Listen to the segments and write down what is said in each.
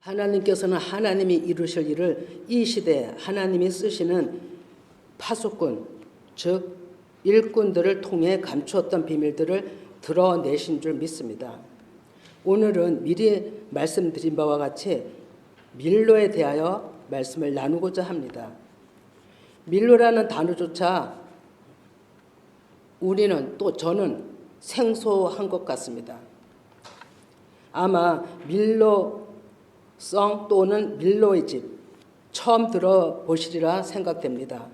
하나님께서는 하나님이 이루실 일을 이 시대에 하나님이 쓰시는 파수꾼, 즉 일꾼들을 통해 감추었던 비밀들을 드러내신 줄 믿습니다. 오늘은 미리 말씀드린 바와 같이 밀로에 대하여 말씀을 나누고자 합니다. 밀로라는 단어조차 우리는 또 저는 생소한 것 같습니다. 아마 밀로성 또는 밀로의 집 처음 들어보시리라 생각됩니다.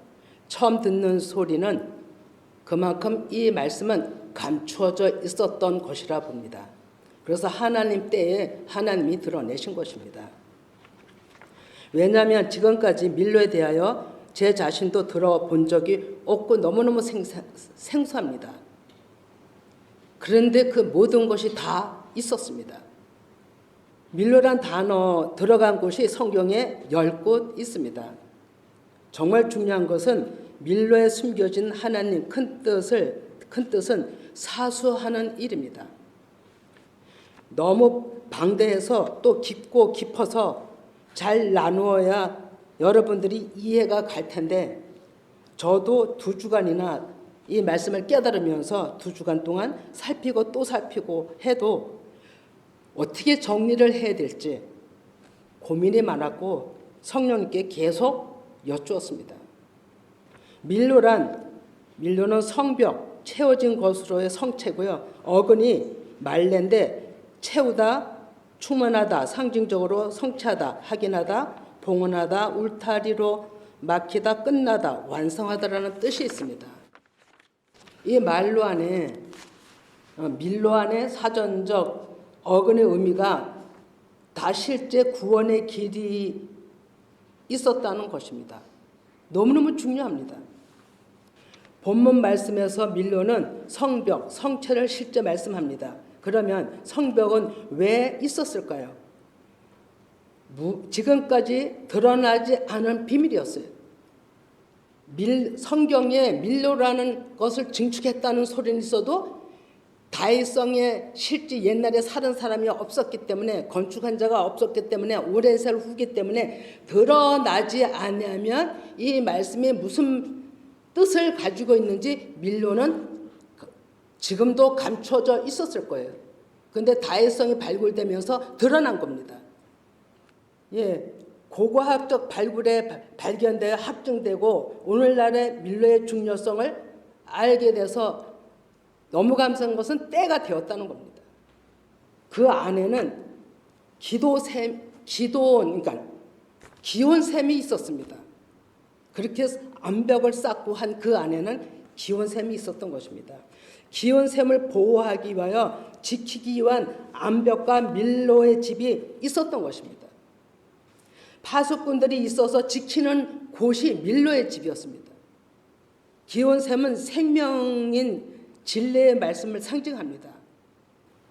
처음 듣는 소리는 그만큼 이 말씀은 감추어져 있었던 것이라 봅니다. 그래서 하나님 때에 하나님이 드러내신 것입니다. 왜냐하면 지금까지 밀로에 대하여 제 자신도 들어본 적이 없고 너무너무 생소합니다. 그런데 그 모든 것이 다 있었습니다. 밀로란 단어 들어간 곳이 성경에 10곳 있습니다. 정말 중요한 것은 밀로에 숨겨진 하나님 큰 뜻은 사수하는 일입니다. 너무 방대해서 또 깊고 깊어서 잘 나누어야 여러분들이 이해가 갈 텐데 저도 2주간이나 이 말씀을 깨달으면서 2주간 동안 살피고 또 살피고 해도 어떻게 정리를 해야 될지 고민이 많았고 성령님께 계속 여쭈었습니다. 밀로는 성벽, 채워진 것으로의 성체고요. 어근이 말레인데 채우다, 충만하다, 상징적으로 성취하다, 확인하다, 봉헌하다, 울타리로 막히다, 끝나다, 완성하다라는 뜻이 있습니다. 이 밀로 안에 사전적 어근의 의미가 다 실제 구원의 길이 있었다는 것입니다. 너무너무 중요합니다. 본문 말씀에서 밀로는 성벽, 성체를 실제 말씀합니다. 그러면 성벽은 왜 있었을까요? 지금까지 드러나지 않은 비밀이었어요. 성경에 밀로라는 것을 증축했다는 소리는 있어도 다윗성에 실제 옛날에 사는 사람이 없었기 때문에 건축한 자가 없었기 때문에 오랜 세월 후기 때문에 드러나지 않으면 이 말씀이 무슨 뜻을 가지고 있는지 밀로는 지금도 감춰져 있었을 거예요. 그런데 다윗성이 발굴되면서 드러난 겁니다. 예, 고고학적 발굴에 발견되어 합증되고 오늘날의 밀로의 중요성을 알게 돼서 너무 감사한 것은 때가 되었다는 겁니다. 그 안에는 그러니까 기원샘이 있었습니다. 그렇게 암벽을 쌓고 한 그 안에는 기원샘이 있었던 것입니다. 기원샘을 보호하기 위하여 지키기 위한 암벽과 밀로의 집이 있었던 것입니다. 파수꾼들이 있어서 지키는 곳이 밀로의 집이었습니다. 기원샘은 생명인 진리의 말씀을 상징합니다.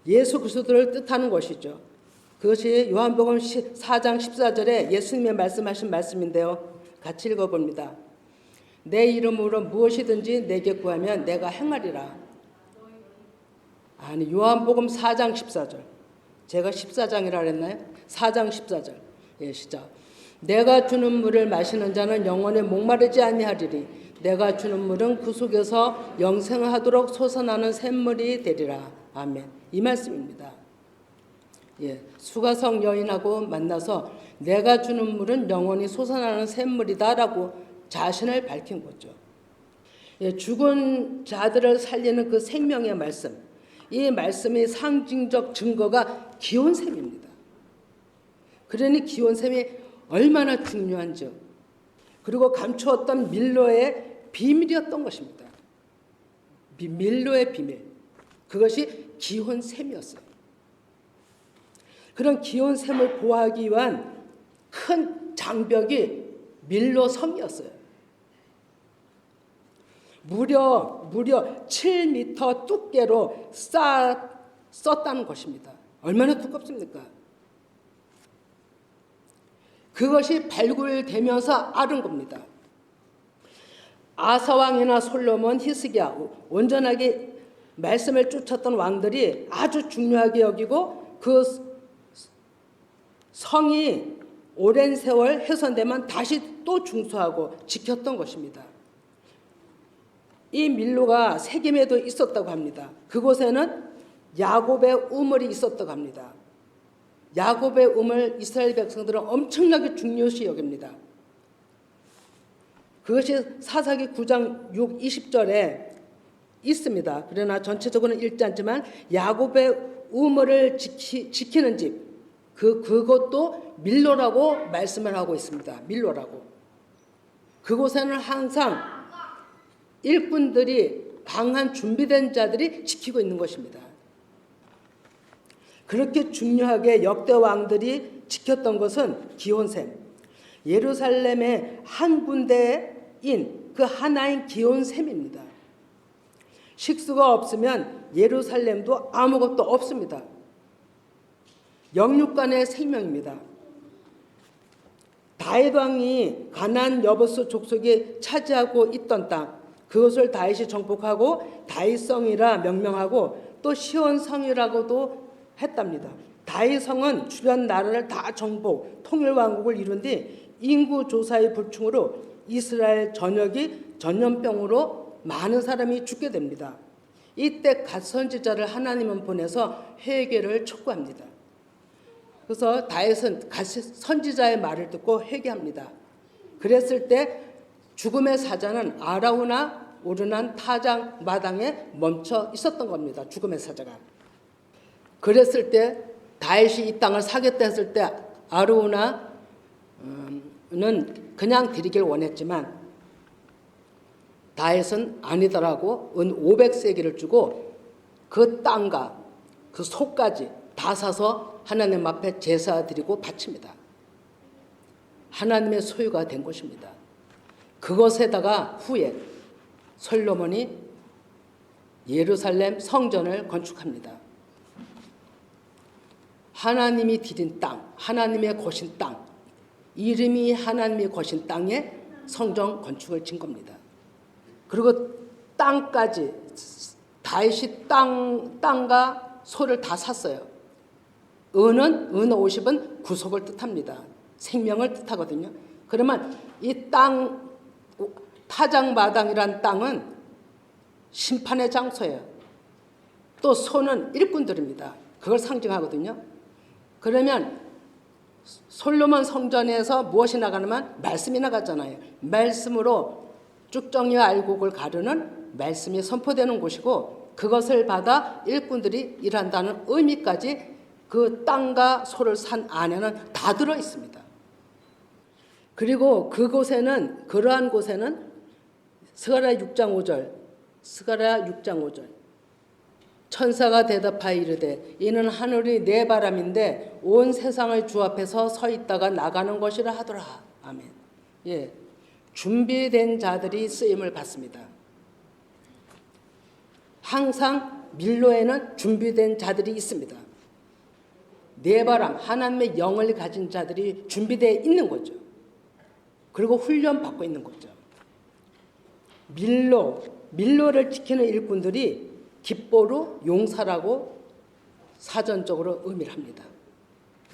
예수 그리스도를 뜻하는 것이죠. 그것이 요한복음 4장 14절에 예수님의 말씀하신 말씀인데요. 같이 읽어봅니다. 내 이름으로 무엇이든지 내게 구하면 내가 행하리라. 아니, 요한복음 4장 14절. 제가 14장이라 그랬나요? 4장 14절. 예, 시작. 내가 주는 물을 마시는 자는 영원히 목마르지 아니하리니 내가 주는 물은 그 속에서 영생하도록 솟아나는 샘물이 되리라. 아멘. 이 말씀입니다. 예, 수가성 여인하고 만나서 내가 주는 물은 영원히 솟아나는 샘물이다라고 자신을 밝힌 거죠. 예, 죽은 자들을 살리는 그 생명의 말씀, 이 말씀의 상징적 증거가 기원샘입니다. 그러니 기원샘이 얼마나 중요한지, 그리고 감추었던 밀로의 비밀이었던 것입니다. 밀로의 비밀, 그것이 기원샘이었어요. 그런 기원샘을 보호하기 위한 큰 장벽이 밀로성이었어요. 무려 7m 두께로 썼다는 것입니다. 얼마나 두껍습니까? 그것이 발굴되면서 아른 겁니다. 아사왕이나 솔로몬, 히스기야, 온전하게 말씀을 쫓았던 왕들이 아주 중요하게 여기고 그 성이 오랜 세월 훼손되면 다시 또 중수하고 지켰던 것입니다. 이 밀로가 세겜에도 있었다고 합니다. 그곳에는 야곱의 우물이 있었다고 합니다. 야곱의 우물 이스라엘 백성들은 엄청나게 중요시 여깁니다. 그것이 사사기 9장 6, 20절에 있습니다. 그러나 전체적으로는 읽지 않지만 야곱의 우물을 지키는 집, 그것도 밀로라고 말씀을 하고 있습니다. 밀로라고. 그곳에는 항상 일꾼들이, 강한 준비된 자들이 지키고 있는 것입니다. 그렇게 중요하게 역대 왕들이 지켰던 것은 기온샘, 예루살렘의 한 군데인 그 하나인 기온샘입니다. 식수가 없으면 예루살렘도 아무것도 없습니다. 영육간의 생명입니다. 다윗 왕이 가나안 여보스 족속이 차지하고 있던 땅, 그것을 다윗이 정복하고 다윗성이라 명명하고 또 시온성이라고도 했답니다. 다윗성은 주변 나라를 다 정복, 통일 왕국을 이룬 뒤 인구 조사의 불충으로 이스라엘 전역이 전염병으로 많은 사람이 죽게 됩니다. 이때 갓 선지자를 하나님은 보내서 회개를 촉구합니다. 그래서 다윗은 갓 선지자의 말을 듣고 회개합니다. 그랬을 때 죽음의 사자는 아라우나 오르난 타장 마당에 멈춰 있었던 겁니다. 죽음의 사자가. 그랬을 때 다윗이 이 땅을 사겠다 했을 때 아라우나는 그냥 드리길 원했지만 다윗은 아니더라고 은 500세기를 주고 그 땅과 그 소까지 다 사서 하나님 앞에 제사 드리고 바칩니다. 하나님의 소유가 된 것입니다. 그것에다가 후에 솔로몬이 예루살렘 성전을 건축합니다. 하나님이 드린 땅, 하나님의 거신 땅, 이름이 하나님의 거신 땅에 성전 건축을 진 겁니다. 그리고 땅까지 다윗이 땅과 소를 다 샀어요. 은 50은 구속을 뜻합니다. 생명을 뜻하거든요. 그러면 이 땅, 타작마당이란 땅은 심판의 장소예요. 또 소는 일꾼들입니다. 그걸 상징하거든요. 그러면 솔로몬 성전에서 무엇이 나가냐면 말씀이 나갔잖아요. 말씀으로 쭉정이와 알곡을 가르는 말씀이 선포되는 곳이고 그것을 받아 일꾼들이 일한다는 의미까지 그 땅과 소를 산 안에는 다 들어 있습니다. 그리고 그곳에는, 그러한 곳에는 스가랴 6장 5절 천사가 대답하여 이르되 이는 하늘이 내 바람인데 온 세상의 주 앞에서 서 있다가 나가는 것이라 하더라. 아멘. 예, 준비된 자들이 쓰임을 받습니다. 항상 밀로에는 준비된 자들이 있습니다. 내 바람, 하나님의 영을 가진 자들이 준비되어 있는 거죠. 그리고 훈련받고 있는 거죠. 밀로를 지키는 일꾼들이 깃보로 용사라고 사전적으로 의미를 합니다.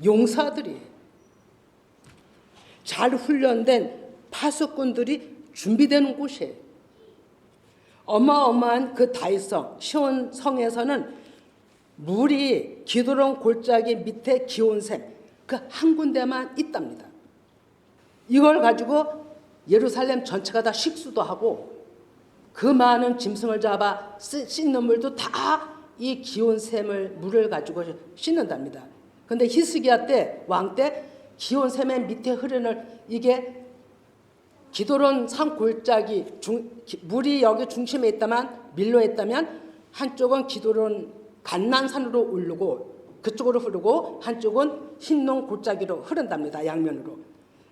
용사들이 잘 훈련된 파수꾼들이 준비되는 곳이에요. 어마어마한 그 다윗성, 시온성에서는 물이 기드론 골짜기 밑에 기온샘 그 한 군데만 있답니다. 이걸 가지고 예루살렘 전체가 다 식수도 하고 그 많은 짐승을 잡아 씻는 물도 다 이 기온샘을 물을 가지고 씻는답니다. 근데 히스기야 때, 왕 때 기온샘의 밑에 흐르는 이게 기드론 산 골짜기 물이 여기 중심에 있다면 밀로에 있다면 한쪽은 기드론 간난산으로 오르고 그쪽으로 흐르고 한쪽은 흰농 골짜기로 흐른답니다. 양면으로.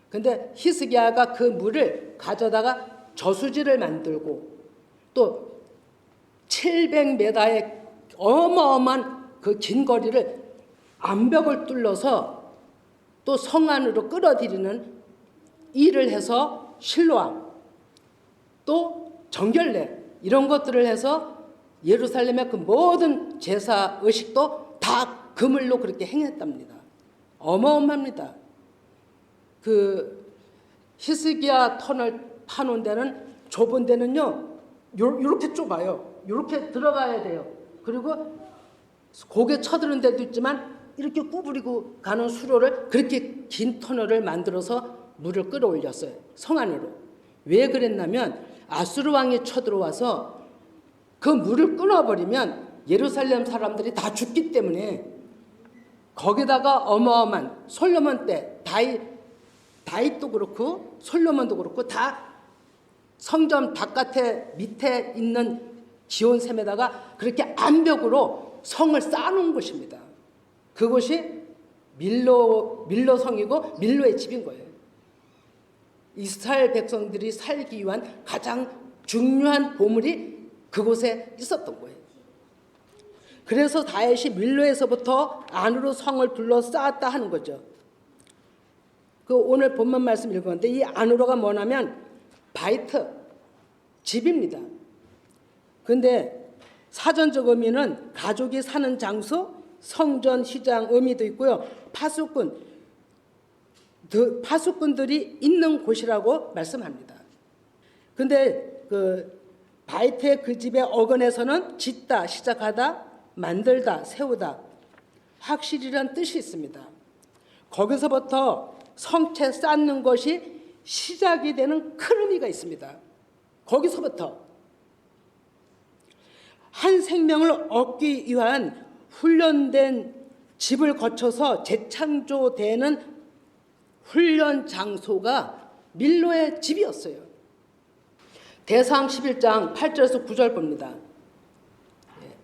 근데 히스기야가 그 물을 가져다가 저수지를 만들고 또 700m의 어마어마한 그 긴 거리를 암벽을 뚫러서 또 성 안으로 끌어들이는 일을 해서 실로암 또 정결례 이런 것들을 해서 예루살렘의 그 모든 제사 의식도 다 그물로 그렇게 행했답니다. 어마어마합니다. 그 히스기야 터널 파놓은 데는 좁은 데는요 요렇게 좁아요. 요렇게 들어가야 돼요. 그리고 고개 쳐드는 데도 있지만 이렇게 구부리고 가는 수로를 그렇게 긴 터널을 만들어서 물을 끌어올렸어요. 성 안으로. 왜 그랬냐면 아수르 왕이 쳐들어와서 그 물을 끊어버리면 예루살렘 사람들이 다 죽기 때문에 거기다가 어마어마한 솔로몬 때 다윗도 그렇고 솔로몬도 그렇고 다 성전 바깥에 밑에 있는 기온샘에다가 그렇게 암벽으로 성을 쌓아놓은 곳입니다. 그곳이 밀로성이고 밀로의 집인 거예요. 이스라엘 백성들이 살기 위한 가장 중요한 보물이 그곳에 있었던 거예요. 그래서 다윗이 밀로에서부터 안으로 성을 둘러싸았다 하는 거죠. 그 오늘 본문 말씀 읽었는데 이 안으로가 뭐냐면 바이트, 집입니다. 근데 사전적 의미는 가족이 사는 장소, 성전, 시장 의미도 있고요. 파수꾼들이 있는 곳이라고 말씀합니다. 근데 그 바이트의 그 집의 어근에서는 짓다, 시작하다, 만들다, 세우다, 확실이란 뜻이 있습니다. 거기서부터 성체 쌓는 것이 시작이 되는 큰 의미가 있습니다. 거기서부터 한 생명을 얻기 위한 훈련된 집을 거쳐서 재창조되는 훈련 장소가 밀로의 집이었어요. 대사함 11장 8절에서 9절 봅니다.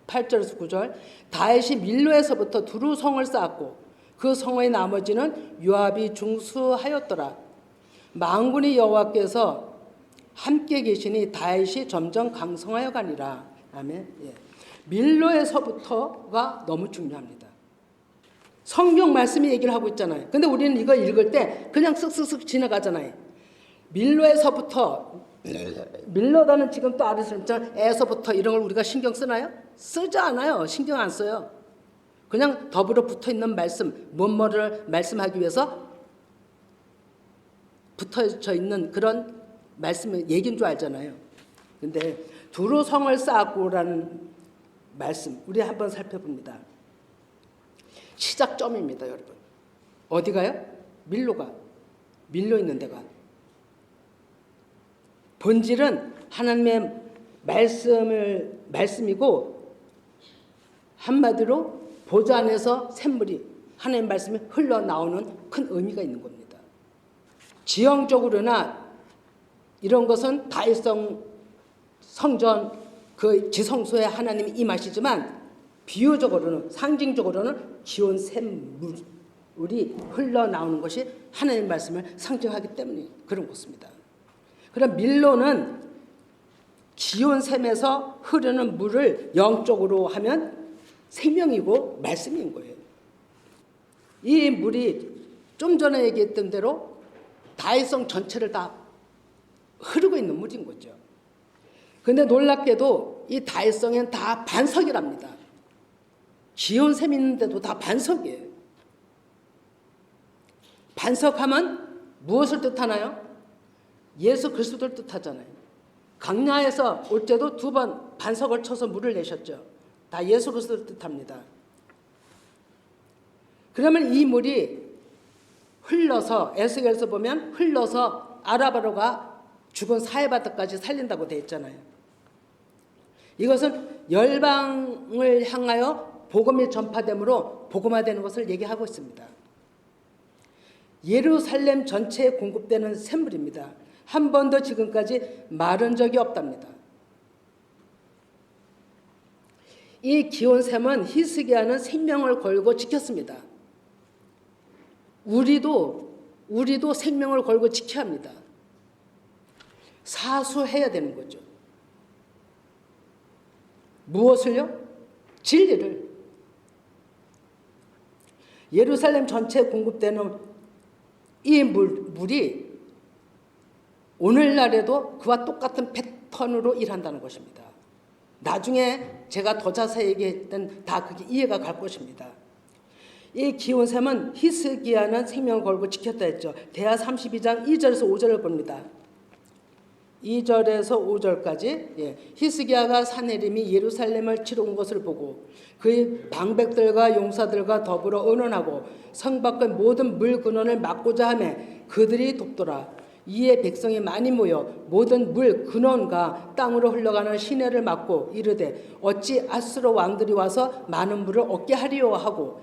8절에서 9절. 다윗이 밀로에서부터 두루 성을 쌓았고 그 성의 나머지는 요압이 중수하였더라. 만군의 여호와께서 함께 계시니 다윗이 점점 강성하여 가니라. 아멘. 밀로에서부터가 너무 중요합니다. 성경 말씀이 얘기를 하고 있잖아요. 근데 우리는 이거 읽을 때 그냥 쓱쓱쓱 지나가잖아요. 밀로에서부터, 밀로다는 지금 또 아르센처럼 에서부터 이런 걸 우리가 신경 쓰나요? 쓰지 않아요. 신경 안 써요. 그냥 더불어 붙어 있는 말씀, 뭐뭐를 말씀하기 위해서 붙어져 있는 그런 말씀의 얘기인 줄 알잖아요. 근데 두루 성을 쌓았고라는 말씀 우리 한번 살펴봅니다. 시작점입니다, 여러분. 어디가요? 밀로 있는 데가. 본질은 하나님의 말씀이고 한마디로 보좌 안에서 샘물이 하나님의 말씀이 흘러나오는 큰 의미가 있는 겁니다. 지형적으로나 이런 것은 다윗성 성전 그 지성소에 하나님이 임하시지만 비유적으로는 상징적으로는 기온 샘물이 흘러나오는 것이 하나님의 말씀을 상징하기 때문에 그런 것입니다. 그럼 밀로는 기온 샘에서 흐르는 물을 영적으로 하면 생명이고 말씀인 거예요. 이 물이 좀 전에 얘기했던 대로 다윗성 전체를 다 흐르고 있는 물인 거죠. 그런데 놀랍게도 이 다윗성엔 다 반석이랍니다. 기온 샘 있는데도 다 반석이에요. 반석하면 무엇을 뜻하나요? 예수 그리스도를 뜻하잖아요. 강야에서 올 때도 2번 반석을 쳐서 물을 내셨죠. 다 예수 그리스도를 뜻합니다. 그러면 이 물이 흘러서 에스겔에서 보면 흘러서 아라바로가 죽은 사해바다까지 살린다고 되어 있잖아요. 이것은 열방을 향하여 복음이 전파됨으로 복음화되는 것을 얘기하고 있습니다. 예루살렘 전체에 공급되는 샘물입니다. 한 번도 지금까지 마른 적이 없답니다. 이 기온샘은 히스기야는 생명을 걸고 지켰습니다. 우리도 생명을 걸고 지켜야 합니다. 사수해야 되는 거죠. 무엇을요? 진리를. 예루살렘 전체에 공급되는 이 물이 오늘날에도 그와 똑같은 패턴으로 일한다는 것입니다. 나중에 제가 더 자세히 얘기했던 다 그게 이해가 갈 것입니다. 이 기온샘은 히스기야는 생명을 걸고 지켰다 했죠. 대하 32장 2절에서 5절을 봅니다. 2절에서 5절까지 히스기야가 사내림이 예루살렘을 치러 온 것을 보고 그의 방백들과 용사들과 더불어 언언하고 성 밖의 모든 물 근원을 막고자 하며 그들이 돕더라. 이에 백성이 많이 모여 모든 물 근원과 땅으로 흘러가는 시내를 막고 이르되 어찌 아수르 왕들이 와서 많은 물을 얻게 하리요 하고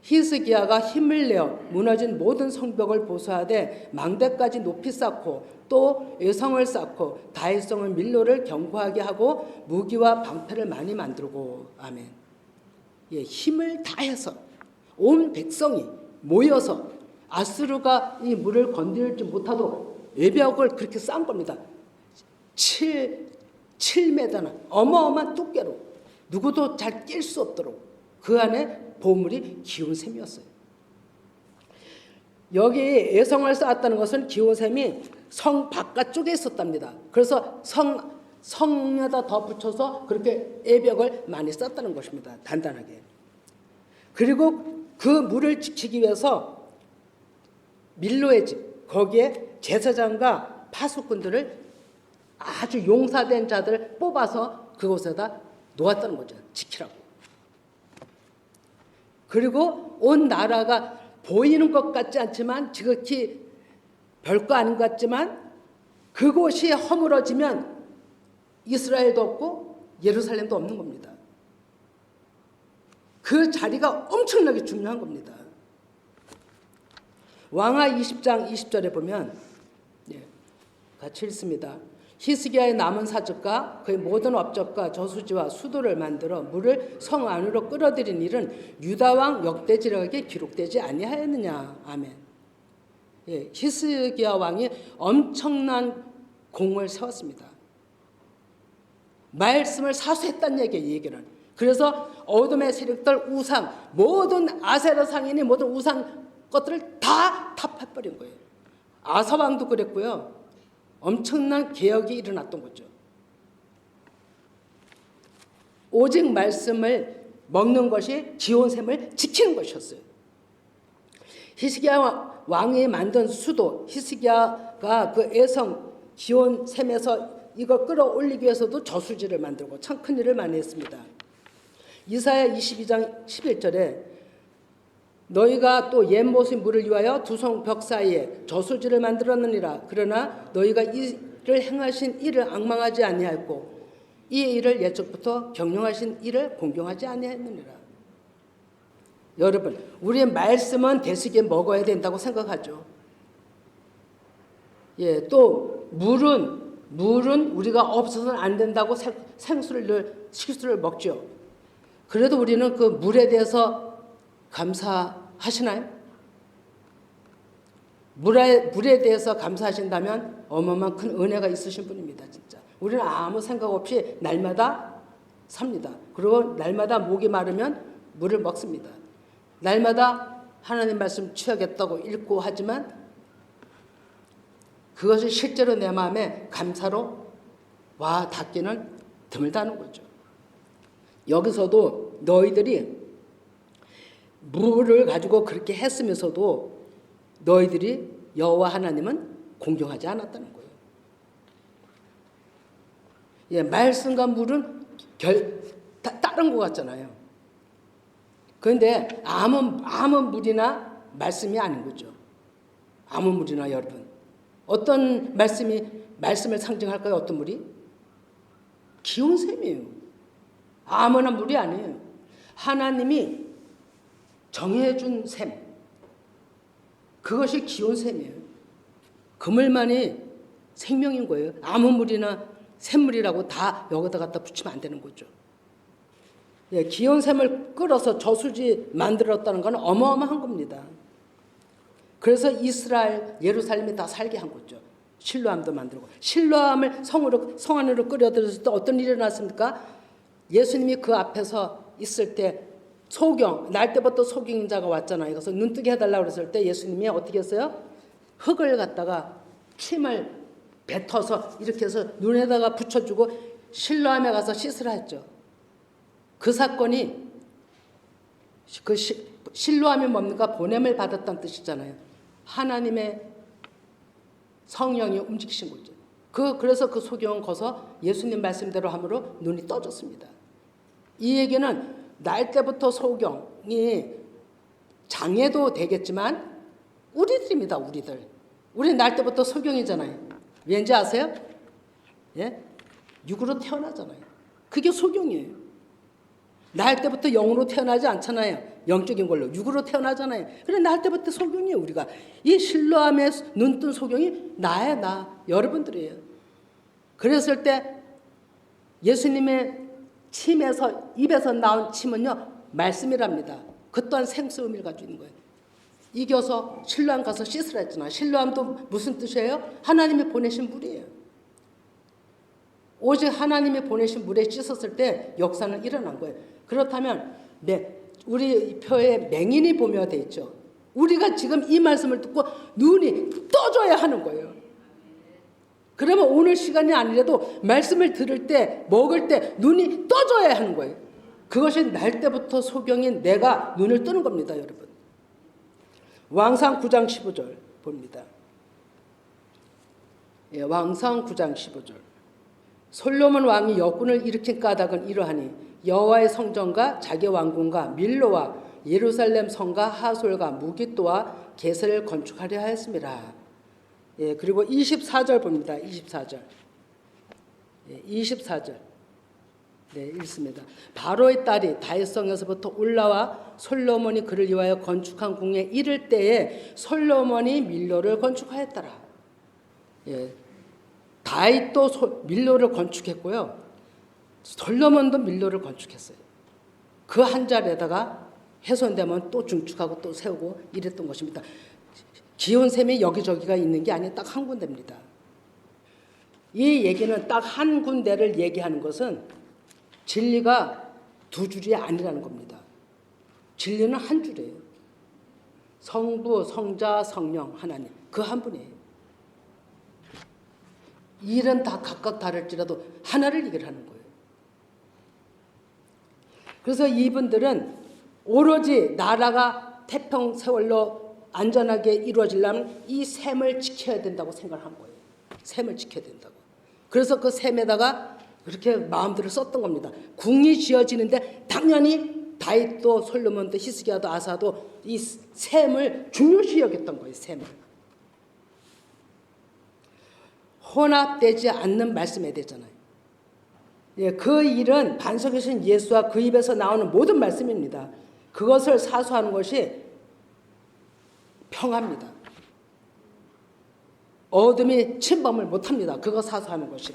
히스기야가 힘을 내어 무너진 모든 성벽을 보수하되 망대까지 높이 쌓고 또 외성을 쌓고 다윗성을 밀로를 견고하게 하고 무기와 방패를 많이 만들고 아멘. 힘을 다해서 온 백성이 모여서 아수르가 이 물을 건드리지 못하도록 외벽을 그렇게 쌓은 겁니다. 7m나 어마어마한 두께로 누구도 잘 낄 수 없도록 그 안에 보물이 기온샘이었어요. 여기 애성을 쌓았다는 것은 기온샘이 성 바깥쪽에 있었답니다. 그래서 성에다 더 붙여서 그렇게 애벽을 많이 쌓았다는 것입니다. 단단하게. 그리고 그 물을 지키기 위해서 밀로의 집, 거기에 제사장과 파수꾼들을 아주 용사된 자들을 뽑아서 그곳에다 놓았다는 거죠. 지키라고. 그리고 온 나라가 보이는 것 같지 않지만 지극히 별거 아닌 것 같지만 그곳이 허물어지면 이스라엘도 없고 예루살렘도 없는 겁니다. 그 자리가 엄청나게 중요한 겁니다. 왕하 20장 20절에 보면 같이 읽습니다. 히스기야의 남은 사적과 그의 모든 업적과 저수지와 수도를 만들어 물을 성 안으로 끌어들인 일은 유다 왕 역대지력에 기록되지 아니하였느냐. 아멘. 히스기야 왕이 엄청난 공을 세웠습니다. 말씀을 사수했다는 얘기예요. 이 얘기는. 그래서 어둠의 세력들 우상, 모든 아세라 상인이 모든 우상 것들을 다 타파해버린 거예요. 아사 왕도 그랬고요. 엄청난 개혁이 일어났던 거죠. 오직 말씀을 먹는 것이 기온샘을 지키는 것이었어요. 히스기야 왕이 만든 수도, 히스기야가 그 애성 기온샘에서 이걸 끌어올리기 위해서도 저수지를 만들고 참 큰 일을 많이 했습니다. 이사야 22장 11절에 너희가 또 옛 못의 물을 위하여 두 성 벽 사이에 저수지를 만들었느니라. 그러나 너희가 이를 행하신 이를 앙망하지 아니하였고 이 일을 옛적부터 경영하신 이를 공경하지 아니하였느니라. 여러분, 우리의 말씀은 대식에 먹어야 된다고 생각하죠. 또 물은 우리가 없어서는 안 된다고 식수를 먹죠. 그래도 우리는 그 물에 대해서 감사하시나요? 물에 대해서 감사하신다면 어마어마한 큰 은혜가 있으신 분입니다. 진짜. 우리는 아무 생각 없이 날마다 삽니다. 그리고 날마다 목이 마르면 물을 먹습니다. 날마다 하나님 말씀 취하겠다고 읽고 하지만 그것이 실제로 내 마음에 감사로 와 닿기는 드물다는 거죠. 여기서도 너희들이 물을 가지고 그렇게 했으면서도 너희들이 여호와 하나님은 공경하지 않았다는 거예요. 말씀과 물은 다른 것 같잖아요. 그런데 아무 물이나 말씀이 아닌 거죠. 아무 물이나 여러분. 어떤 말씀을 상징할까요? 어떤 물이? 기온샘이에요. 아무나 물이 아니에요. 하나님이 정해준 샘, 그것이 기온샘이에요. 그 물만이 생명인 거예요. 아무 물이나 샘물이라고 다 여기다 갖다 붙이면 안 되는 거죠. 기온샘을 끌어서 저수지 만들었다는 건 어마어마한 겁니다. 그래서 이스라엘, 예루살렘이 다 살게 한 거죠. 실로암도 만들고. 실로암을 성 안으로 끌어들였을 때 어떤 일이 일어났습니까? 예수님이 그 앞에서 있을 때 날 때부터 소경자가 왔잖아요. 그래서 눈뜨게 해달라고 그랬을 때 예수님이 어떻게 했어요? 흙을 갖다가 침을 뱉어서 이렇게 해서 눈에다가 붙여주고 실로암에 가서 씻으라 했죠. 그 사건이 그 실로함이 뭡니까? 보냄을 받았다는 뜻이잖아요. 하나님의 성령이 움직이신 거죠. 그래서 그 소경은 거서 예수님 말씀대로 함으로 눈이 떠졌습니다. 이 얘기는 날 때부터 소경이 장애도 되겠지만 우리들입니다. 우리 날 때부터 소경이잖아요. 왠지 아세요? 예? 육으로 태어나잖아요. 그게 소경이에요. 날 때부터 영으로 태어나지 않잖아요. 영적인 걸로 육으로 태어나잖아요. 그래 날 때부터 소경이에요. 우리가 이 실로함에 눈뜬 소경이 나 여러분들이에요. 그랬을 때 예수님의 침에서 입에서 나온 침은요 말씀이랍니다. 그 또한 생수 의미를 가지고 있는 거예요. 이겨서 실로함 가서 씻으라 했잖아. 실로함도 무슨 뜻이에요? 하나님이 보내신 물이에요. 오직 하나님이 보내신 물에 씻었을 때 역사는 일어난 거예요. 그렇다면 우리 표에 맹인이 보며 돼 있죠. 우리가 지금 이 말씀을 듣고 눈이 떠져야 하는 거예요. 그러면 오늘 시간이 아니라도 말씀을 들을 때 먹을 때 눈이 떠져야 하는 거예요. 그것이 날 때부터 소경인 내가 눈을 뜨는 겁니다. 여러분. 왕상 9장 15절 봅니다. 예, 왕상 9장 15절. 솔로몬 왕이 역군을 일으킨 까닭은 이러하니 여호와의 성전과 자기 왕궁과 밀로와 예루살렘 성과 하솔과 무깃도와 게셀을 건축하려 하였습니다. 예, 그리고 24절 봅니다. 24절. 예, 24절. 네, 읽습니다. 바로의 딸이 다윗성에서부터 올라와 솔로몬이 그를 위하여 건축한 궁에 이를 때에 솔로몬이 밀로를 건축하였더라. 예, 다윗도 밀로를 건축했고요. 솔로몬도 밀로를 건축했어요. 그 한 자리에다가 훼손되면 또 중축하고 또 세우고 이랬던 것입니다. 기온샘이 여기저기가 있는 게 아니라 딱 한 군데입니다. 이 얘기는 딱 한 군데를 얘기하는 것은 진리가 두 줄이 아니라는 겁니다. 진리는 한 줄이에요. 성부, 성자, 성령, 하나님 그 한 분이에요. 일은 다 각각 다를지라도 하나를 얘기하는 거예요. 그래서 이분들은 오로지 나라가 태평세월로 안전하게 이루어지려면 이 셈을 지켜야 된다고 생각한 거예요. 셈을 지켜야 된다고. 그래서 그 셈에다가 그렇게 마음들을 썼던 겁니다. 궁이 지어지는데 당연히 다윗도 솔로몬도 히스기야도 아사도 이 셈을 중요시 여겼던 거예요. 셈을. 혼합되지 않는 말씀에 대잖아요. 예, 그 일은 반석에 신 예수와 그 입에서 나오는 모든 말씀입니다. 그것을 사수하는 것이 평화입니다. 어둠이 침범을 못합니다. 그거 사수하는 것이.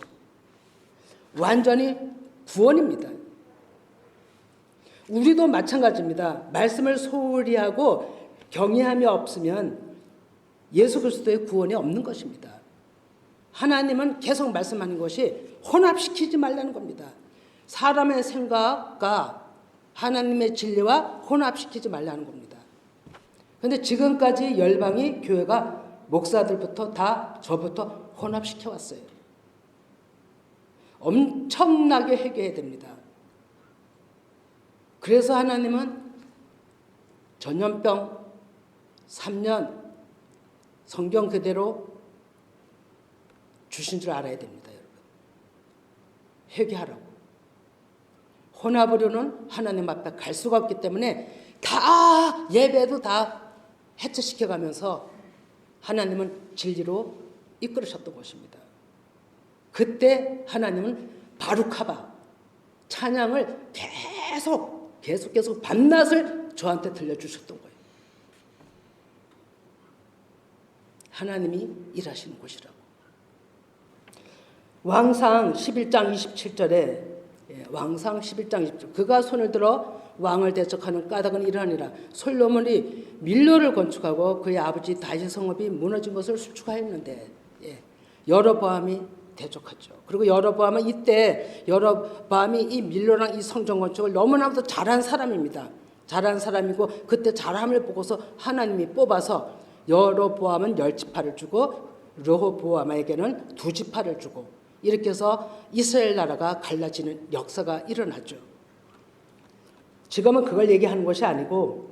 완전히 구원입니다. 우리도 마찬가지입니다. 말씀을 소홀히 하고 경외함이 없으면 예수 그리스도의 구원이 없는 것입니다. 하나님은 계속 말씀하는 것이 혼합시키지 말라는 겁니다. 사람의 생각과 하나님의 진리와 혼합시키지 말라는 겁니다. 그런데 지금까지 열방이 교회가 목사들부터 다 저부터 혼합시켜 왔어요. 엄청나게 회개해야 됩니다. 그래서 하나님은 전염병 3년 성경 그대로 주신 줄 알아야 됩니다. 여러분. 회개하라고. 혼합으로는 하나님 앞에 갈 수가 없기 때문에 다 예배도 다 해체시켜가면서 하나님은 진리로 이끌으셨던 것입니다. 그때 하나님은 바루카바 찬양을 계속 밤낮을 저한테 들려주셨던 거예요. 하나님이 일하시는 곳이라고. 왕상 11장 27절에 왕상 11장 27절 그가 손을 들어 왕을 대적하는 까닭은 이러하니라. 솔로몬이 밀로를 건축하고 그의 아버지 다윗의 성읍이 무너진 것을 수축하였는데 여로보암이 대적하죠. 그리고 여로보암은 이때 여로보암이 이 밀로랑 이 성전 건축을 너무나도 잘한 사람입니다. 잘한 사람이고 그때 잘함을 보고서 하나님이 뽑아서 여로보암은 10지파를 주고 르호보암에게는 2지파를 주고 이렇게 해서 이스라엘 나라가 갈라지는 역사가 일어나죠. 지금은 그걸 얘기하는 것이 아니고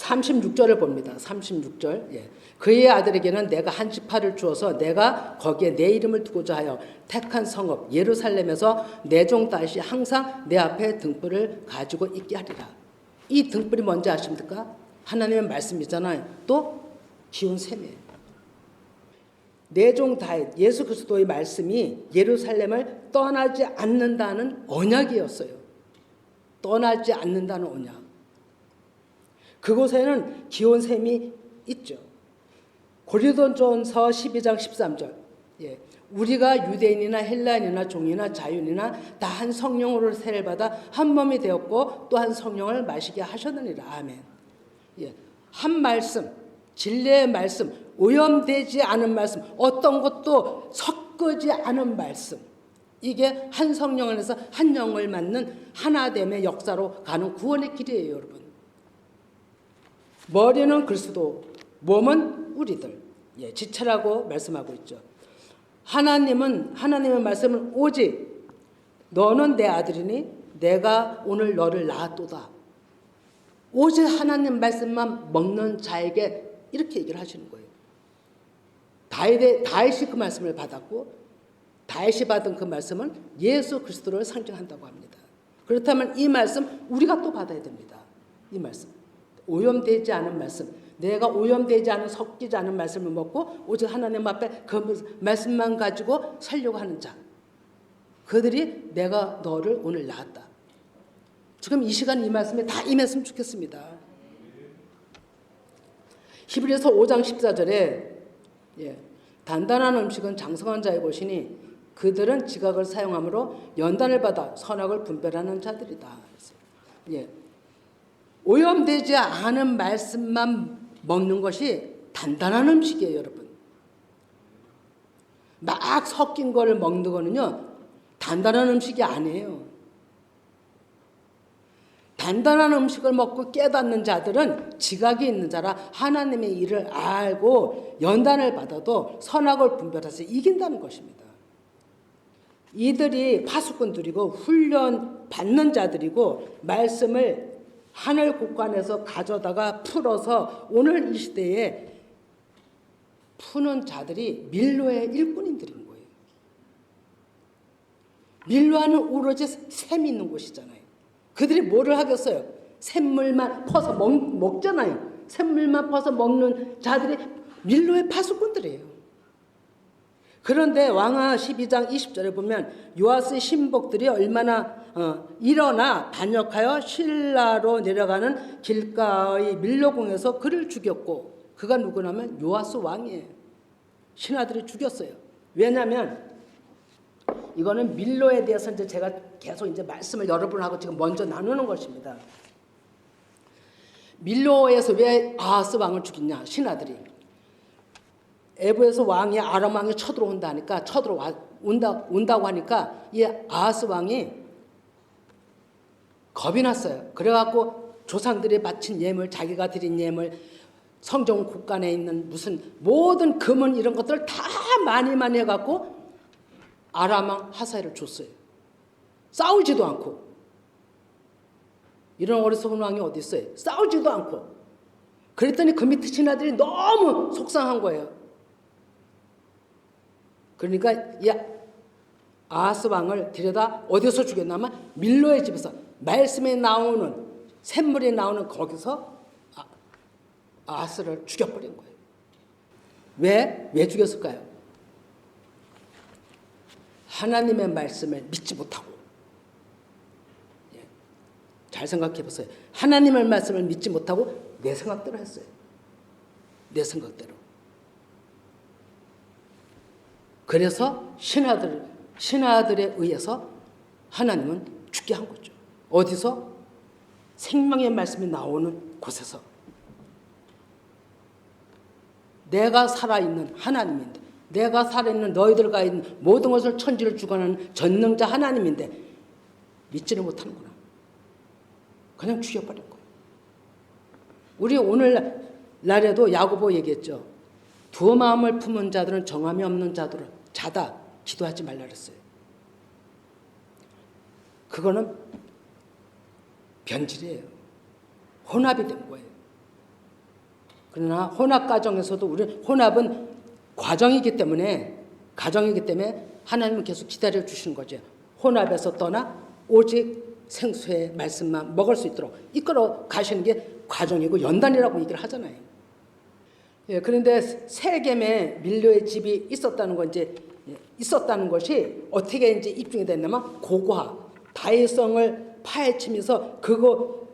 36절을 봅니다. 36절. 예. 그의 아들에게는 내가 한 지파를 주어서 내가 거기에 내 이름을 두고자 하여 택한 성읍 예루살렘에서 내 종 다윗이 항상 내 앞에 등불을 가지고 있게 하리라. 이 등불이 뭔지 아십니까? 하나님의 말씀이잖아요. 또 기온 셈이에요. 내 종 다윗 예수 그리스도의 말씀이 예루살렘을 떠나지 않는다는 언약이었어요. 떠나지 않는다는 언약. 그곳에는 기온 셈이 있죠. 고린도전서 12장 13절. 예. 우리가 유대인이나 헬라인이나 종이나 자유인이나 다 한 성령으로 세례를 받아 한 몸이 되었고 또 한 성령을 마시게 하셨느니라. 아멘. 예. 한 말씀, 진리의 말씀, 오염되지 않은 말씀, 어떤 것도 섞이지 않은 말씀. 이게 한 성령 안에서 한 영을 맞는 하나됨의 역사로 가는 구원의 길이에요, 여러분. 머리는 그리스도, 몸은 우리들. 예, 지체라고 말씀하고 있죠. 하나님의 말씀은 오직 너는 내 아들이니 내가 오늘 너를 낳았도다. 오직 하나님 말씀만 먹는 자에게 이렇게 얘기를 하시는 거예요. 다윗이 그 말씀을 받았고 다윗이 받은 그 말씀은 예수 그리스도를 상징한다고 합니다. 그렇다면 이 말씀 우리가 또 받아야 됩니다. 이 말씀. 오염되지 않은 말씀. 내가 오염되지 않은 섞이지 않은 말씀을 먹고 오직 하나님 앞에 그 말씀만 가지고 살려고 하는 자. 그들이 내가 너를 오늘 낳았다. 지금 이 시간 이 말씀에 다 임했으면 좋겠습니다. 히브리서 5장 14절에 단단한 음식은 장성한 자의 것이니 그들은 지각을 사용함으로 연단을 받아 선악을 분별하는 자들이다. 오염되지 않은 말씀만 먹는 것이 단단한 음식이에요, 여러분. 막 섞인 거를 먹는 거는요, 단단한 음식이 아니에요. 단단한 음식을 먹고 깨닫는 자들은 지각이 있는 자라 하나님의 일을 알고 연단을 받아도 선악을 분별해서 이긴다는 것입니다. 이들이 파수꾼들이고 훈련 받는 자들이고 말씀을 하늘 곳간에서 가져다가 풀어서 오늘 이 시대에 푸는 자들이 밀로의 일꾼인들인 거예요. 밀로하는 오로지 샘이 있는 곳이잖아요. 그들이 뭐를 하겠어요? 샘물만 퍼서 먹잖아요. 샘물만 퍼서 먹는 자들이 밀로의 파수꾼들이에요. 그런데 왕하 12장 20절에 보면 요아스의 신복들이 얼마나 일어나 반역하여 실라로 내려가는 길가의 밀로궁에서 그를 죽였고 그가 누구냐면 요아스 왕이에요. 신하들이 죽였어요. 왜냐하면 이거는 밀로에 대해서 이제 제가 계속 이제 말씀을 여러분하고 지금 먼저 나누는 것입니다. 밀로에서 왜 아하스 왕을 죽였냐? 신하들이 에브에서 왕이 아람 왕이 쳐들어온다니까 온다고 하니까 이 아하스 왕이 겁이 났어요. 그래갖고 조상들이 바친 예물, 자기가 드린 예물, 성전 곳간에 있는 무슨 모든 금은 이런 것들을 다 많이 해갖고 아람 왕 하사엘을 줬어요. 싸우지도 않고. 이런 어리석은 왕이 어디 있어요? 싸우지도 않고. 그랬더니 그 밑에 신하들이 너무 속상한 거예요. 그러니까 이 아하스 왕을 데려다 어디서 죽였냐면 밀로의 집에서 말씀에 나오는 샘물이 나오는 거기서 아하스를 죽여버린 거예요. 왜 죽였을까요? 하나님의 말씀을 믿지 못하고. 잘 생각해 보세요. 하나님의 말씀을 믿지 못하고 내 생각대로 했어요. 내 생각대로. 그래서 신하들에 의해서 하나님은 죽게 한 거죠. 어디서? 생명의 말씀이 나오는 곳에서. 내가 살아있는 하나님인데, 내가 살아있는 너희들과 있는 모든 것을 천지를 주관하는 전능자 하나님인데 믿지를 못하는구나. 그냥 죽여버린 거예요. 우리 오늘날에도 야고보 얘기했죠. 두 마음을 품은 자들은 정함이 없는 자다 기도하지 말라 그랬어요. 그거는 변질이에요. 혼합이 된 거예요. 그러나 혼합 가정에서도 우리 혼합은 가정이기 때문에 하나님은 계속 기다려 주시는 거죠. 혼합에서 떠나 오직 생수의 말씀만 먹을 수 있도록 이끌어 가시는 게 과정이고 연단이라고 얘기를 하잖아요. 예, 그런데 세겜에 밀로의 집이 있었다는 건 있었다는 것이 어떻게 이제 입증이 됐냐면 고고하 다윗성을 파헤치면서 그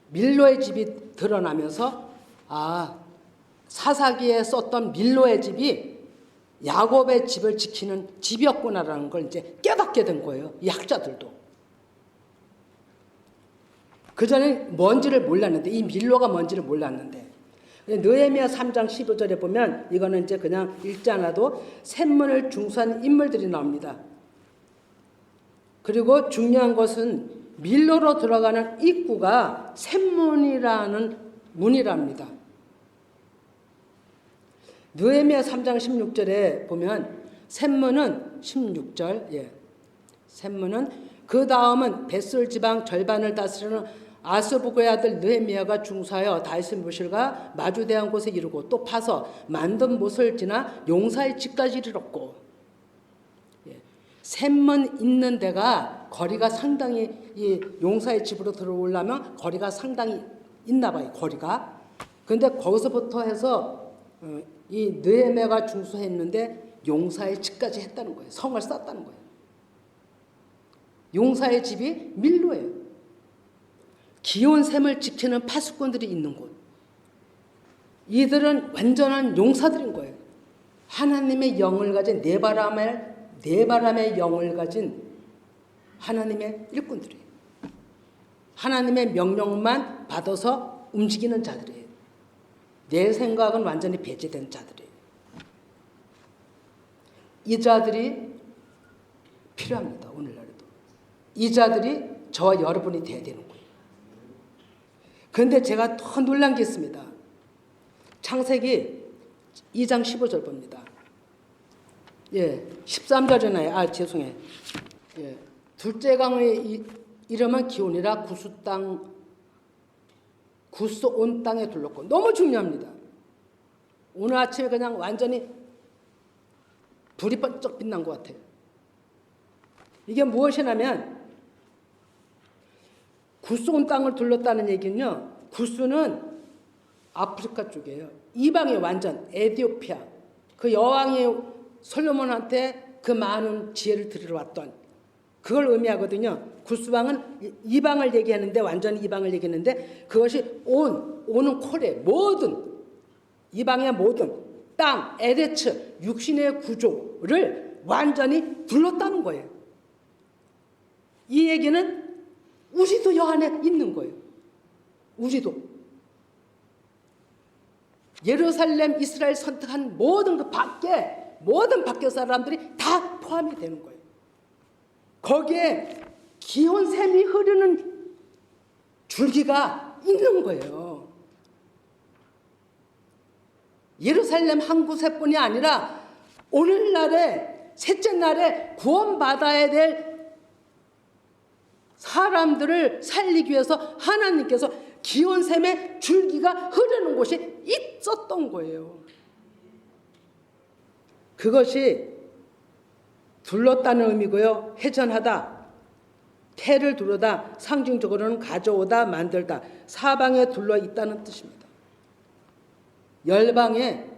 밀로의 집이 드러나면서 사사기에 썼던 밀로의 집이 야곱의 집을 지키는 집이었구나라는 걸 이제 깨닫게 된 거예요. 이 학자들도. 그전에 뭔지를 몰랐는데, 이 밀로가 뭔지를 몰랐는데, 느헤미야 3장 15절에 보면 이거는 이제 그냥 읽지 않아도 샘문을 중수한 인물들이 나옵니다. 그리고 중요한 것은 밀로로 들어가는 입구가 샘문이라는 문이랍니다. 느헤미야 3장 16절에 보면 샘문은 16절, 샘문은 그 다음은 벳을 지방 절반을 다스리는 아스부고의 아들 느헤미야가 중사하여 다윗의 묘실과 마주대한 곳에 이르고 또 파서 만든 못을 지나 용사의 집까지 이르렀고, 샘문 있는 데가 거리가 상당히 이 용사의 집으로 들어오려면 거리가 상당히 있나 봐요. 거리가. 근데 거기서부터 해서 이 느헤미야가 중수했는데 용사의 집까지 했다는 거예요. 성을 쌓았다는 거예요. 용사의 집이 밀로예요. 기온샘을 지키는 파수꾼들이 있는 곳. 이들은 완전한 용사들인 거예요. 하나님의 영을 가진 네바람의 영을 가진 하나님의 일꾼들이에요. 하나님의 명령만 받아서 움직이는 자들이에요. 내 생각은 완전히 배제된 자들이에요. 이 자들이 필요합니다. 오늘날에도. 이 자들이 저와 여러분이 돼야 되는 거예요. 그런데 제가 더 놀란 게 있습니다. 창세기 2장 15절 봅니다. 13절이나요. 죄송해요. 둘째 강의 이름은 기온이라 구스 온 땅에 둘렀고, 너무 중요합니다. 오늘 아침에 그냥 완전히 불이 번쩍 빛난 것 같아요. 이게 무엇이냐면 구스 온 땅을 둘렀다는 얘기는요, 구스는 아프리카 쪽이에요. 이방이 완전 에티오피아. 그 여왕이 솔로몬한테 그 많은 지혜를 들여왔던 그걸 의미하거든요. 구스왕은 이방을 얘기하는데, 완전히 이방을 얘기했는데, 그것이 오는 콜에 모든 이방의 모든 땅, 에데츠, 육신의 구조를 완전히 둘렀다는 거예요. 이 얘기는 우리도 여 안에 있는 거예요. 우리도. 예루살렘, 이스라엘 선택한 모든 밖에 사람들이 다 포함이 되는 거예요. 거기에 기온샘이 흐르는 줄기가 있는 거예요. 예루살렘 한 곳에뿐이 아니라 오늘날에 셋째 날에 구원받아야 될 사람들을 살리기 위해서 하나님께서 기온샘의 줄기가 흐르는 곳이 있었던 거예요. 그것이 둘렀다는 의미고요. 회전하다, 태를 두르다, 상징적으로는 가져오다, 만들다, 사방에 둘러 있다는 뜻입니다. 열방에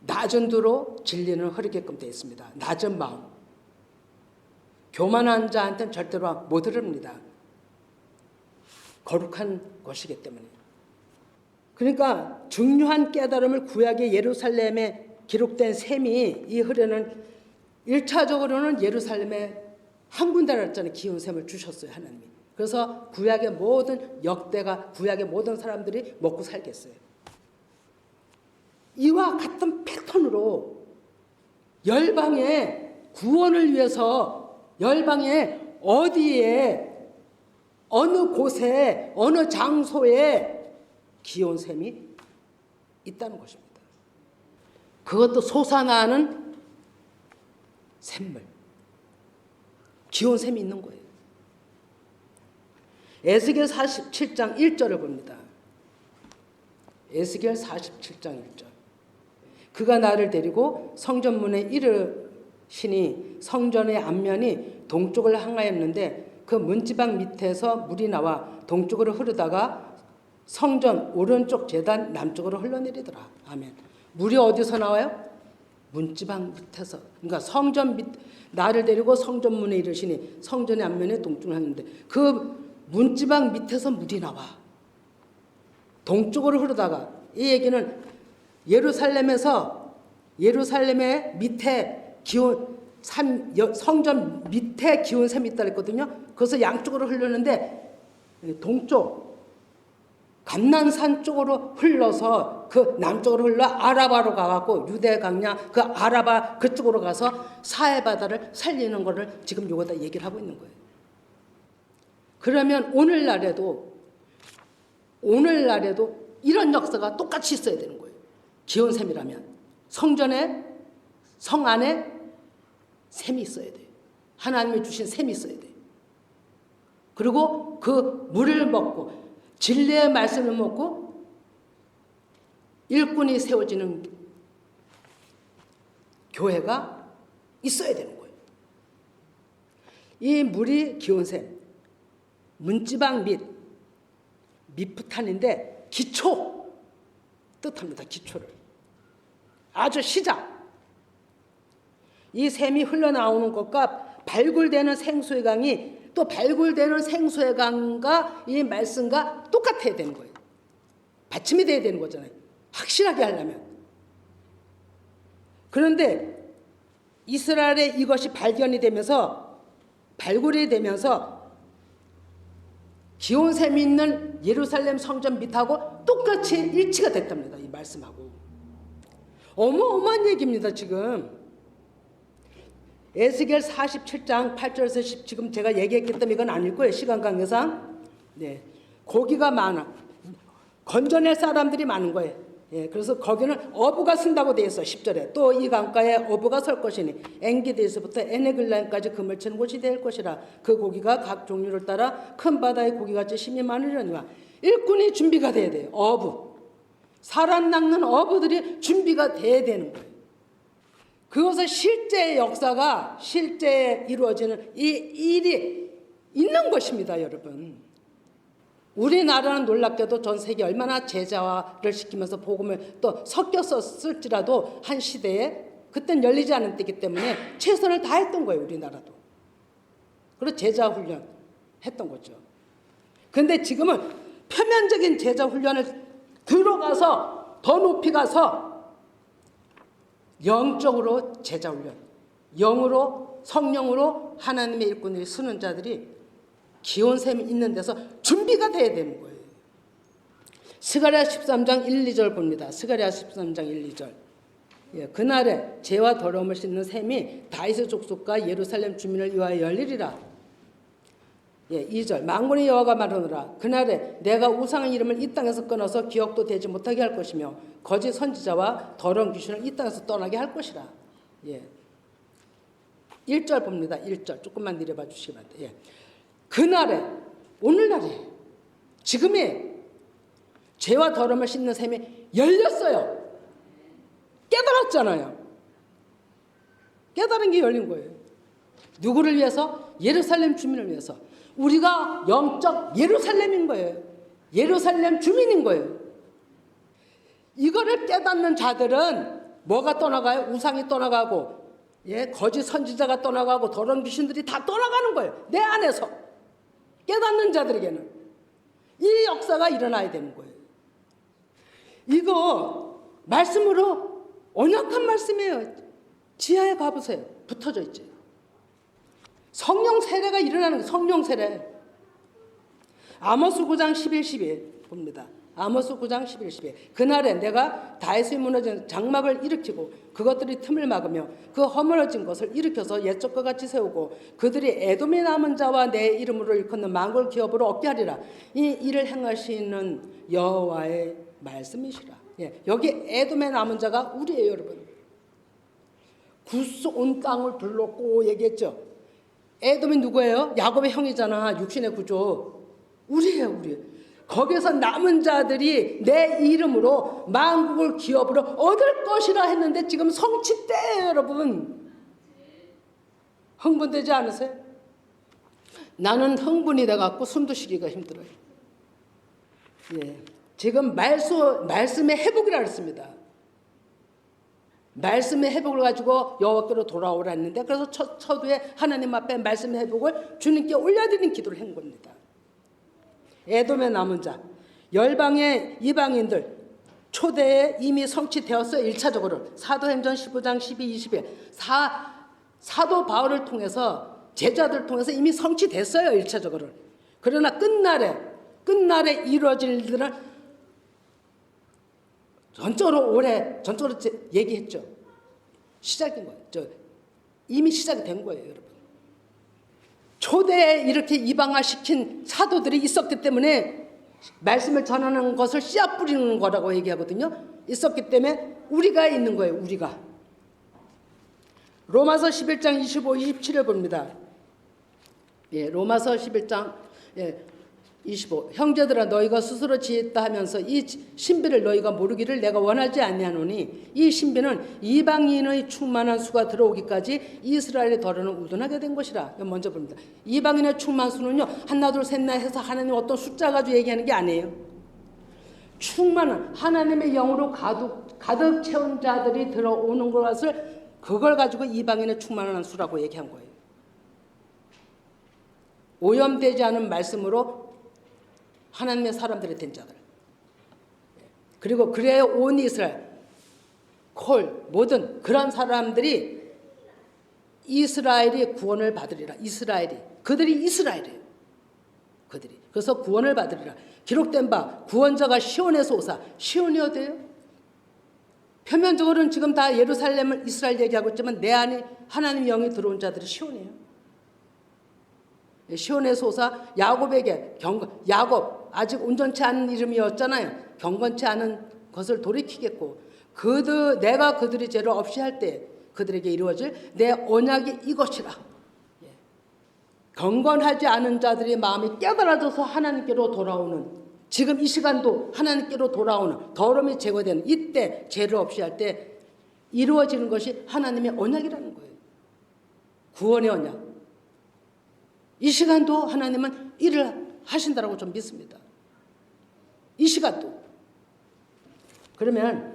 낮은 두로 진리는 흐르게끔 되어 있습니다. 낮은 마음. 교만한 자한테는 절대로 못 흐릅니다. 거룩한 것이기 때문에. 그러니까 중요한 깨달음을 구약의 예루살렘에 기록된 샘이 이 흐르는 1차적으로는 예루살렘에 한 군데를 했잖아요. 기온샘을 주셨어요. 하나님이. 그래서 구약의 모든 역대가 구약의 모든 사람들이 먹고 살겠어요. 이와 같은 패턴으로 열방의 구원을 위해서 열방의 어디에 어느 곳에 어느 장소에 기온샘이 있다는 것입니다. 그것도 솟아나는 샘물, 기온샘이 있는 거예요. 에스겔 47장 1절을 봅니다. 에스겔 47장 1절. 그가 나를 데리고 성전문에 이르시니 성전의 앞면이 동쪽을 향하였는데 그 문지방 밑에서 물이 나와 동쪽으로 흐르다가 성전 오른쪽 제단 남쪽으로 흘러내리더라. 아멘. 물이 어디서 나와요? 문지방 밑에서. 그러니까 성전 밑, 나를 데리고 성전문에 이르시니 성전의 앞면에 동쪽을 향했는데 그 문지방 밑에서 물이 나와. 동쪽으로 흐르다가, 이 얘기는 예루살렘의 밑에 기온 성전 밑에 기온 샘이 있다 그랬거든요. 그래서 양쪽으로 흐르는데 동쪽 감난산 쪽으로 흘러서 그 남쪽으로 흘러 아라바로 가갖고 유대 강야 그 아라바 그쪽으로 가서 사해 바다를 살리는 거를 지금 요거다 얘기를 하고 있는 거예요. 그러면 오늘날에도 이런 역사가 똑같이 있어야 되는 거예요. 기온샘이라면 성 안에 샘이 있어야 돼요. 하나님이 주신 샘이 있어야 돼요. 그리고 그 물을 먹고 진리의 말씀을 먹고 일꾼이 세워지는 교회가 있어야 되는 거예요. 이 물이 기온샘, 문지방 밑부탄인데 기초 뜻합니다. 기초를. 아주 시작. 이 샘이 흘러나오는 것과 발굴되는 생수의 강이 또 발굴되는 생수의 강과 이 말씀과 똑같아야 되는 거예요. 받침이 돼야 되는 거잖아요. 확실하게 하려면. 그런데 이스라엘에 이것이 발굴이 되면서 기온샘이 있는 예루살렘 성전 밑하고 똑같이 일치가 됐답니다. 이 말씀하고. 어마어마한 얘기입니다. 지금. 에스겔 47장 8절에서 10 지금 제가 얘기했기 때문에 이건 아닐 거예요. 시간 관계상. 네. 고기가 많아. 건져낼 사람들이 많은 거예요. 예, 그래서 거기는 어부가 쓴다고 되어 있어. 10절에. 또 이 강가에 어부가 설 것이니 엔게디에서부터 에네글라임까지 금을 치는 곳이 될 것이라. 그 고기가 각 종류를 따라 큰 바다의 고기같이 심이 많으려니와. 일꾼이 준비가 돼야 돼요. 어부. 사람 낚는 어부들이 준비가 돼야 되는 거예요. 그것은 실제 역사가 실제 이루어지는 이 일이 있는 것입니다, 여러분. 우리나라는 놀랍게도 전 세계 얼마나 제자화를 시키면서 복음을 또 섞여서 쓸지라도 한 시대에 그땐 열리지 않은 때이기 때문에 최선을 다했던 거예요, 우리나라도. 그리고 제자 훈련 했던 거죠. 그런데 지금은 표면적인 제자 훈련을 들어가서 더 높이 가서 영적으로 제자 훈련, 영으로 성령으로 하나님의 일꾼들이 쓰는 자들이 기온샘이 있는 데서 준비가 돼야 되는 거예요. 스가랴 13장 1, 2절 봅니다. 스가랴 13장 1, 2절. 예, 그날에 죄와 더러움을 씻는 샘이 다윗의 족속과 예루살렘 주민을 위하여 열리리라. 예, 2절. 만군의 여호와가 말하노라. 그날에 내가 우상의 이름을 이 땅에서 끊어서 기억도 되지 못하게 할 것이며 거짓 선지자와 더러운 귀신을 이 땅에서 떠나게 할 것이라. 예. 1절 봅니다. 1절. 조금만 내려봐 주시기 바랍니다. 예. 그날에, 오늘날에, 지금의 죄와 더러움을 씻는 샘이 열렸어요. 깨달았잖아요. 깨달은 게 열린 거예요. 누구를 위해서? 예루살렘 주민을 위해서. 우리가 영적 예루살렘인 거예요. 예루살렘 주민인 거예요. 이거를 깨닫는 자들은 뭐가 떠나가요? 우상이 떠나가고, 예, 거짓 선지자가 떠나가고 더러운 귀신들이 다 떠나가는 거예요. 내 안에서. 깨닫는 자들에게는 이 역사가 일어나야 되는 거예요. 이거 말씀으로 언약한 말씀이에요. 지하에 가보세요. 붙어져 있지. 성령 세례가 일어나는 거예요. 성령 세례. 아모스 9장 11, 12 봅니다. 아모스 9장 11, 12. 그날에 내가 다윗이 무너진 장막을 일으키고 그것들이 틈을 막으며 그 허물어진 것을 일으켜서 옛적과 같이 세우고 그들이 에돔의 남은 자와 내 이름으로 일컫는 만골 기업으로 얻게 하리라. 이 일을 행하시는 여호와의 말씀이시라. 예, 여기 에돔의 남은 자가 우리예요, 여러분. 구스 온 땅을 둘렀고 얘기했죠. 에돔이 누구예요? 야곱의 형이잖아. 육신의 구조. 우리예요, 우리. 거기서 남은 자들이 내 이름으로 만국을 기업으로 얻을 것이라 했는데 지금 성취 때예요, 여러분. 흥분되지 않으세요? 나는 흥분이 돼갖고 숨도 쉬기가 힘들어요. 예. 지금 말씀의 회복이라 했습니다. 말씀의 회복을 가지고 여호와께로 돌아오라 했는데, 그래서 첫 후에 하나님 앞에 말씀의 회복을 주님께 올려드리는 기도를 한 겁니다. 에돔의 남은 자, 열방의 이방인들 초대에 이미 성취되었어요. 1차적으로 사도행전 15장 12, 20에 사도 바울을 통해서 제자들 통해서 이미 성취됐어요. 1차적으로. 그러나 끝날에 이루어질 일들은 전적으로 얘기했죠. 시작인 거예요. 이미 시작이 된 거예요, 여러분. 초대에 이렇게 이방화시킨 사도들이 있었기 때문에 말씀을 전하는 것을 씨앗 뿌리는 거라고 얘기하거든요. 있었기 때문에 우리가 있는 거예요, 우리가. 로마서 11장 25, 27을 봅니다. 예, 로마서 11장 25. 형제들아, 너희가 스스로 지었다 하면서 이 신비를 너희가 모르기를 내가 원하지 아니하노니 이 신비는 이방인의 충만한 수가 들어오기까지 이스라엘의 덜어는 우둔하게 된 것이라. 먼저 봅니다. 이방인의 충만 수는요, 하나 둘 셋 넷 해서 하나님 어떤 숫자 가지고 얘기하는 게 아니에요. 충만한 하나님의 영으로 가득 채운 자들이 들어오는 것을, 그걸 가지고 이방인의 충만한 수라고 얘기한 거예요. 오염되지 않은 말씀으로 하나님의 사람들이 된 자들. 그리고 그래야 온 이스라엘, 모든 그런 사람들이 이스라엘이 구원을 받으리라. 그들이 이스라엘이에요. 그래서 구원을 받으리라. 기록된 바 구원자가 시온에서 오사. 시온이 어디예요? 표면적으로는 지금 다 예루살렘을 이스라엘 얘기하고 있지만 내 안에 하나님의 영이 들어온 자들이 시온이에요. 시온에서 오사 야곱에게 야곱 아직 온전치 않은 이름이었잖아요. 경건치 않은 것을 돌이키겠고 내가 그들의 죄를 없이 할 때 그들에게 이루어질 내 언약이 이것이라. 경건하지 않은 자들의 마음이 깨달아져서 하나님께로 돌아오는, 지금 이 시간도 하나님께로 돌아오는, 더러움이 제거되는 이때 죄를 없이 할 때 이루어지는 것이 하나님의 언약이라는 거예요. 구원의 언약. 이 시간도 하나님은 일을 하신다라고 좀 믿습니다. 이 시간도. 그러면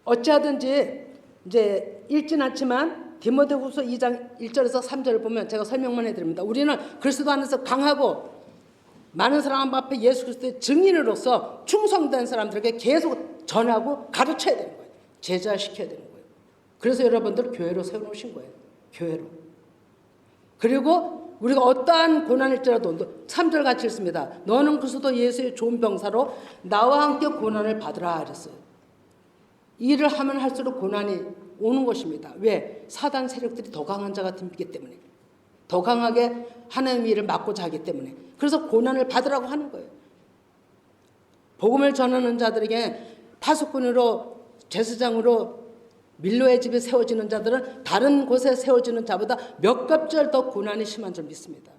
어찌하든지 이제 읽진 않지만 디모데후서 2장 1절에서 3절을 보면 제가 설명만 해드립니다. 우리는 그리스도 안에서 강하고 많은 사람 앞에 예수 그리스도의 증인으로서 충성된 사람들에게 계속 전하고 가르쳐야 되는 거예요. 제자시켜야 되는 거예요. 그래서 여러분들 교회로 세워놓으신 거예요. 교회로. 그리고 우리가 어떠한 고난일지라도 3절 같이 읽습니다. 너는 그리스도 예수의 좋은 병사로 나와 함께 고난을 받으라 그랬어요. 일을 하면 할수록 고난이 오는 것입니다. 왜? 사단 세력들이 더 강한 자가 듭기 때문에. 더 강하게 하나님의 일을 막고자 하기 때문에. 그래서 고난을 받으라고 하는 거예요. 복음을 전하는 자들에게 파수꾼으로 제사장으로 밀로의 집에 세워지는 자들은 다른 곳에 세워지는 자보다 몇 갑절 더 고난이 심한 줄 믿습니다.